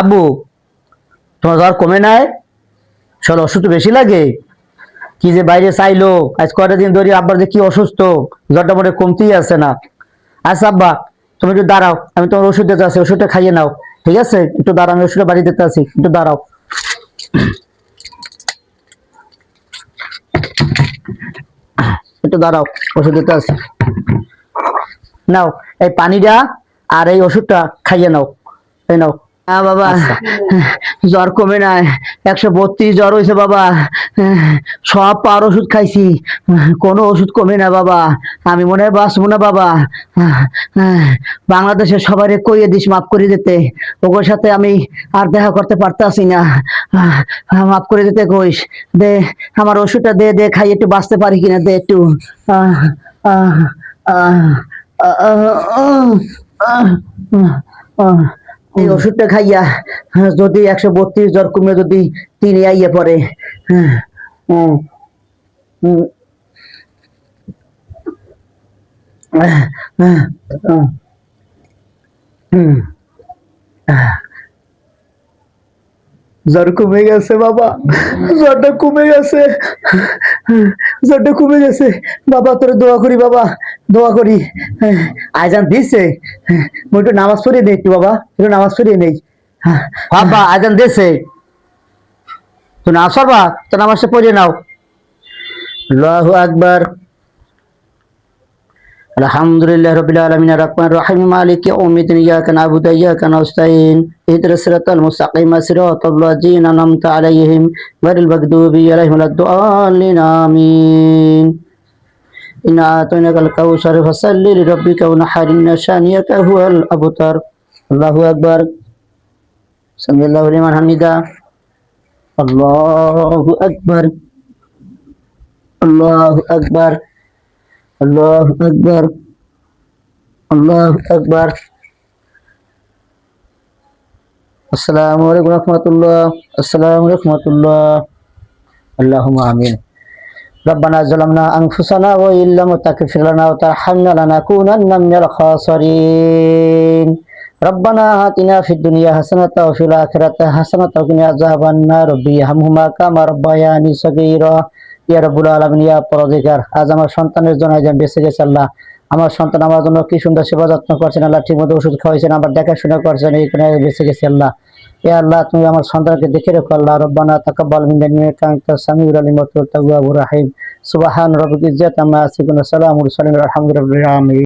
আব্বু, তোমার জ্বর কমে নাই? চলো, ওষুধ তো বেশি লাগে। কি যে বাইরে চাইলো, আজ কয়টা দিন ধরে আব্বার যে কি অসুস্থ, জ্বরটা মনে হয় কমতেই আছে না। আচ্ছা আব্বা, তুমি একটু দাঁড়াও, আমি তোমার ওষুধ দিতে আছি, ওষুধটা খাইয়ে নাও। ঠিক আছে, একটু দাঁড়াও, আমি ওষুধটা বাড়ি দিতে আছি, একটু দাঁড়াও। একটু দাঁড়াও, ওষুধ দিতে আছি। নাও, এই পানিটা আর এই ওষুধটা খাইয়ে নাও। এই নাও। হ্যাঁ বাবা, জ্বর কমে নাই। 132 জ্বর হয়েছে বাবা। সব পাওয়ার ওষুধ খাইছি, কোনো ওষুধ কমে না বাবা। আমি মনে হয় বাঁচবো না বাবা। বাংলাদেশের সবাই কইয়ে দিস মাফ করে দিতে। ওর সাথে আমি আর দেখা করতে পারতাছি না। মাফ করে দিতে কইস। দে, আমার ওষুধটা দে, দে খাই, একটু বাঁচতে পারি কিনা দে একটু। আহ আহ আহ আহ আহ আহ আহ এই ওষুধটা খাইয়া যদি 132 জ্বর কমে যদি 3 আইয়া পড়ে। হ্যাঁ, হুম, হুম, আহ, আহ, আহ, হুম, আহ, জ্বর কমে গেছে বাবা, জ্বরটা কমে গেছে, জ্বরটা কমে গেছে। বাবা তোরে দোয়া করি বাবা, দোয়া করি। আজান দিছে, মই একটু নামাজ পড়িয়ে নেই একটু বাবা, একটু নামাজ পড়িয়ে নেই। বাবা আজান দিছে, তো নামাজ পড়বা তো নামাজটা পড়িয়ে নাও। আল্লাহু আকবার। আলহামদুলিল্লাহ রাব্বিল আলামিন আর-রাহমানির রহিম মালিকি ইয়াউমিদ্দিন ইয়াকা না'বুদু ওয়া ইয়াকা নাস্তাইন ইহদিনাস সিরাতাল মুস্তাকিম সিরাতাল লাযিনা আন'আমতা আলাইহিম গায়রিল মাগদুবি আলাইহিম ওয়ালাদ-দাল্লিন আমিন। ইন্না আ'তাইনাকাল কাউসার ফাসাল্লি লিরাব্বিকা ওয়ানহার ইন্না শানিয়াকা হুয়াল আবতার। আল্লাহু আকবার। সামিআল্লাহু লিমান হামিদা। আল্লাহু আকবার। আল্লাহু আকবার। আল্লাহু আকবার। আল্লাহু আকবার। আসসালামু আলাইকুম রাহমাতুল্লাহ। আসসালামু আলাইকুম রাহমাতুল্লাহ। আল্লাহুম্মা আমিন। ربنا ظلمنا أنفسنا وإن لم تغفر لنا وترحمنا لنكونن من الخاسرين. ربنا آتنا في الدنيا حسنة وفي الآخرة حسنة وقنا عذاب النار. رب ارحمهما كما ربياني صغيرا. ইয়া রাব্বুল আলামিন, ইয়া পরদিগার, আজ আমার সন্তানের জন্য আজ আমি বেঁচে গেছি আল্লাহ। আমার সন্তান আমার জন্য কি সুন্দর সেবা যত্ন করছেন আল্লাহ, ঠিক মতো ওষুধ খাওয়াইছেন, আমার দেখাশোনা করছেন, এইখানে বেঁচে গেছি আল্লাহ। ইয়া আল্লাহ, তুমি আমার সন্তানকে দেখে রেখো আল্লাহ। রব্বানা তাকাব্বাল মিন্না ইন্নাকা আনতাস সামিউল আলিম ওয়া আনতা তাওয়াবুর রাহিম। সুবহান রাব্বিকা ইজ্জাতি আম্মা ইয়াসিফুন ওয়া সালামুন আলাল মুরসালিন আলহামদুলিল্লাহি রাব্বিল আলামিন।